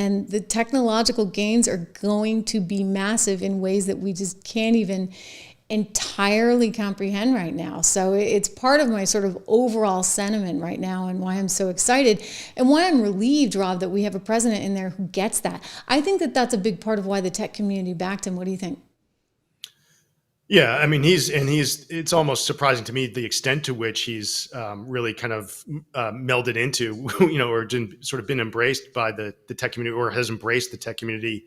And the technological gains are going to be massive in ways that we just can't even entirely comprehend right now. So it's part of my sort of overall sentiment right now and why I'm so excited and why I'm relieved, Rob, that we have a president in there who gets that. I think that that's a big part of why the tech community backed him. What do you think? Yeah, I mean, it's almost surprising to me the extent to which he's really kind of melded into, or sort of been embraced by the tech community, or has embraced the tech community.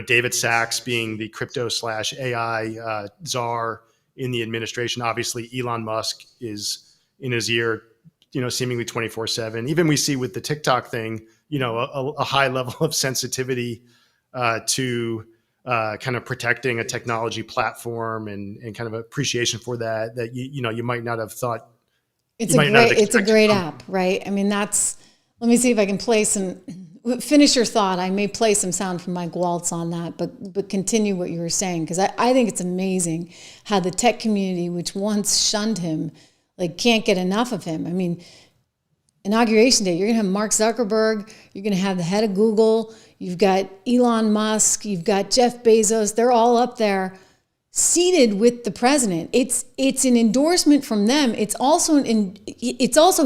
David Sachs being the crypto/AI czar in the administration. Obviously, Elon Musk is in his ear, seemingly 24/7. Even we see with the TikTok thing, a high level of sensitivity to kind of protecting a technology platform and kind of appreciation for that you might not have thought. It's a great app, right? I mean, let me see if I can play finish your thought. I may play some sound from Mike Waltz on that, but continue what you were saying, because I think it's amazing how the tech community, which once shunned him, can't get enough of him. I mean, Inauguration Day, you're going to have Mark Zuckerberg, you're going to have the head of Google, you've got Elon Musk, you've got Jeff Bezos, they're all up there seated with the president. It's an endorsement from them. It's also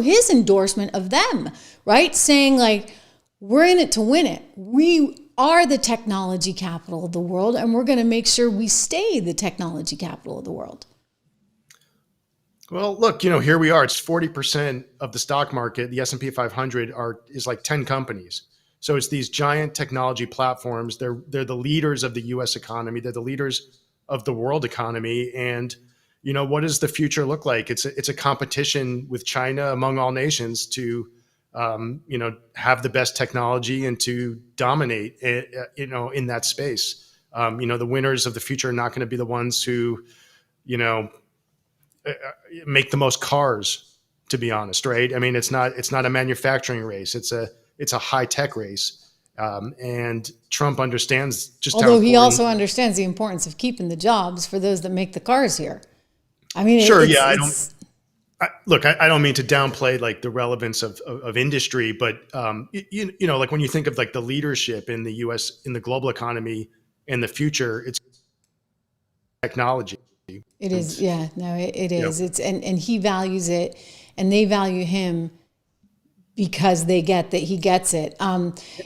his endorsement of them, right? Saying we're in it to win it. We are the technology capital of the world, and we're going to make sure we stay the technology capital of the world. Well, look, here we are. It's 40% of the stock market. The S&P 500 is like 10 companies. So it's these giant technology platforms. They're the leaders of the U.S. economy. They're the leaders of the world economy. And what does the future look like? It's a competition with China among all nations to have the best technology and to dominate in that space. The winners of the future are not going to be the ones who make the most cars, to be honest, right? I mean, it's not a manufacturing race. It's a high tech race. And Trump understands just although he also understands the importance of keeping the jobs for those that make the cars here. I mean, sure. I don't mean to downplay the relevance of industry, but when you think of the leadership in the U.S. in the global economy in the future, it's technology. It is. Yeah, no, it is. It's and he values it and they value him because they get that he gets it.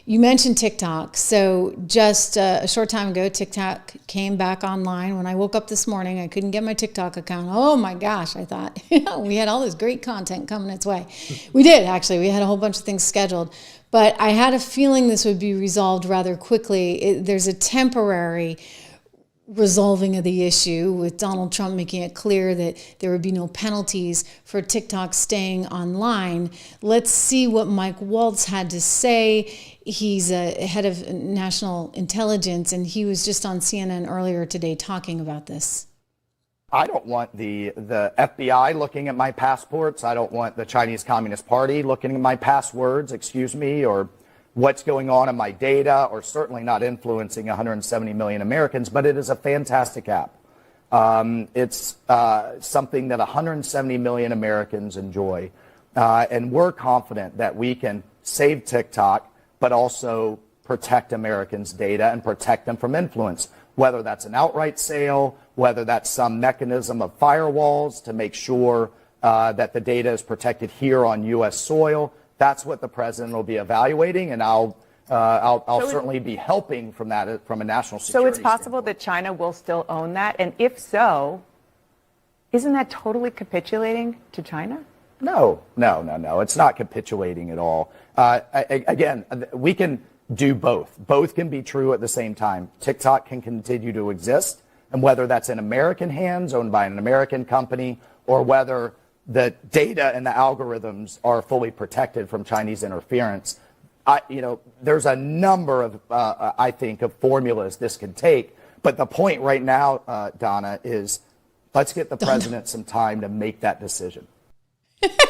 You mentioned TikTok. So just a short time ago, TikTok came back online. When I woke up this morning, I couldn't get my TikTok account. Oh my gosh, I thought we had all this great content coming its way. We did, actually. We had a whole bunch of things scheduled. But I had a feeling this would be resolved rather quickly. There's a temporary resolving of the issue with Donald Trump making it clear that there would be no penalties for TikTok staying online. Let's see what Mike Waltz had to say. He's a head of national intelligence, and he was just on CNN earlier today talking about this. I don't want the FBI looking at my passports. I don't want the Chinese Communist Party looking at my passwords, or what's going on in my data, or certainly not influencing 170 million Americans, but it is a fantastic app. It's something that 170 million Americans enjoy. And we're confident that we can save TikTok, but also protect Americans' data and protect them from influence, whether that's an outright sale, whether that's some mechanism of firewalls to make sure that the data is protected here on U.S. soil. That's what the president will be evaluating, and I'll certainly be helping from that from a national security. So it's possible that China will still own that, and if so, isn't that totally capitulating to China? No. It's not capitulating at all. Again, we can do both. Both can be true at the same time. TikTok can continue to exist, and whether that's in American hands, owned by an American company, or whether the data and the algorithms are fully protected from Chinese interference. There's a number of, I think, of formulas this could take. But the point right now, Donna, is let's get the president some time to make that decision.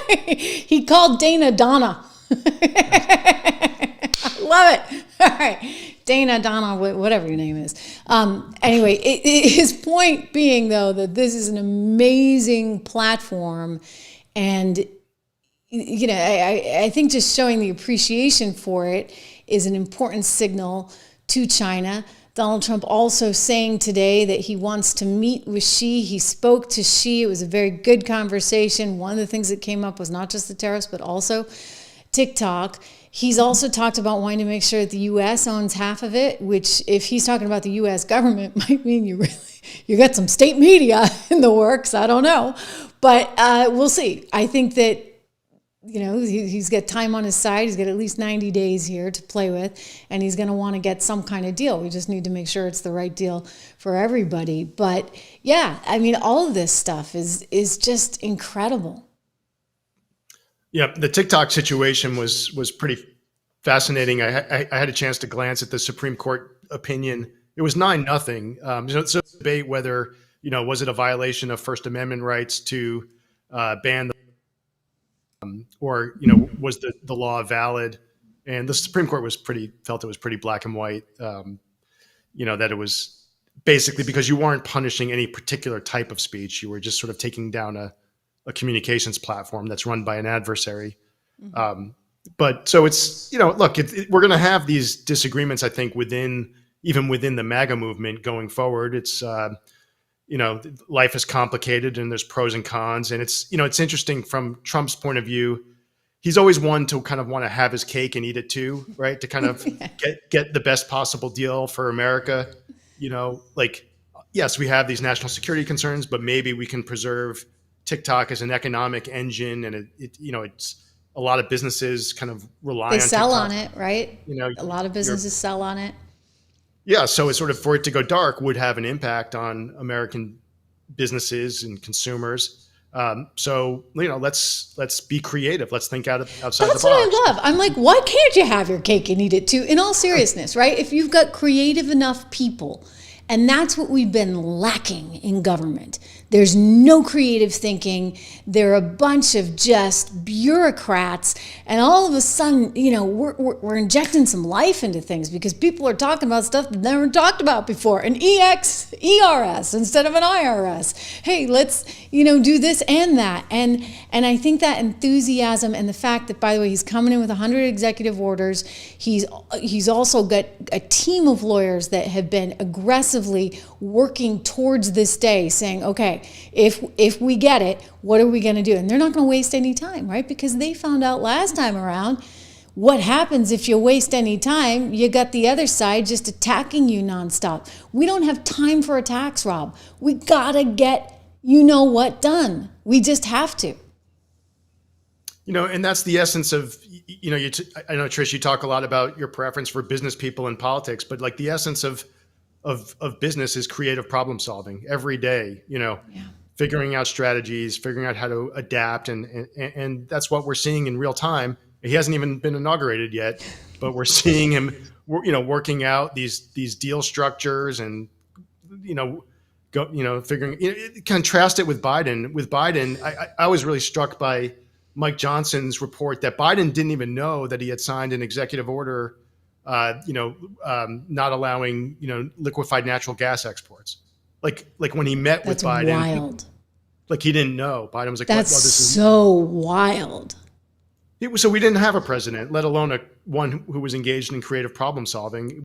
He called Dana Donna. I love it. All right. Dana, Donna, whatever your name is. Anyway, his point being, though, that this is an amazing platform. And, I think just showing the appreciation for it is an important signal to China. Donald Trump also saying today that he wants to meet with Xi. He spoke to Xi. It was a very good conversation. One of the things that came up was not just the tariffs, but also TikTok. He's also talked about wanting to make sure that the U.S. owns half of it, which if he's talking about the U.S. government might mean you got some state media in the works. I don't know. But we'll see. I think that, he's got time on his side. He's got at least 90 days here to play with, and he's going to want to get some kind of deal. We just need to make sure it's the right deal for everybody. But yeah, I mean, all of this stuff is just incredible. Yeah, the TikTok situation was pretty fascinating. I had a chance to glance at the Supreme Court opinion. It was 9-0. So debate whether, was it a violation of First Amendment rights to ban or was the law valid? And the Supreme Court felt it was pretty black and white. That it was basically because you weren't punishing any particular type of speech. You were just sort of taking down a communications platform that's run by an adversary. Mm-hmm. But so it's, look, we're going to have these disagreements, I think, even within the MAGA movement going forward. It's, life is complicated and there's pros and cons. And it's interesting from Trump's point of view. He's always one to kind of want to have his cake and eat it too, right? To kind of get the best possible deal for America. Yes, we have these national security concerns, but maybe we can preserve TikTok as an economic engine, and it's a lot of businesses kind of rely on TikTok. They sell on it, right? A lot of businesses sell on it. Yeah, so it's sort of, for it to go dark would have an impact on American businesses and consumers. So let's be creative. Let's think outside the box. That's what I love. I'm like, why can't you have your cake and eat it too? In all seriousness, right? If you've got creative enough people, and that's what we've been lacking in government. There's no creative thinking. They're a bunch of just bureaucrats. And all of a sudden, we're injecting some life into things because people are talking about stuff that never talked about before. An ERS instead of an IRS. Hey, let's, do this and that. And I think that enthusiasm and the fact that, by the way, he's coming in with 100 executive orders. He's also got a team of lawyers that have been aggressively working towards this day saying, okay, if we get it, what are we going to do? And they're not going to waste any time, right? Because they found out last time around what happens if you waste any time. You got the other side just attacking you nonstop. We don't have time for attacks, Rob. We got to get what done. We just have to. And that's the essence of, I know, Trish, you talk a lot about your preference for business people in politics, but like the essence of business is creative problem solving every day, figuring out strategies, figuring out how to adapt. And that's what we're seeing in real time. He hasn't even been inaugurated yet, but we're seeing him, working out these deal structures and, figuring, contrast it with Biden. With Biden, I was really struck by Mike Johnson's report that Biden didn't even know that he had signed an executive order not allowing, liquefied natural gas exports. Like when he met with Biden, wild. He didn't know. Biden was like, that's so wild. So we didn't have a president, let alone one who was engaged in creative problem solving.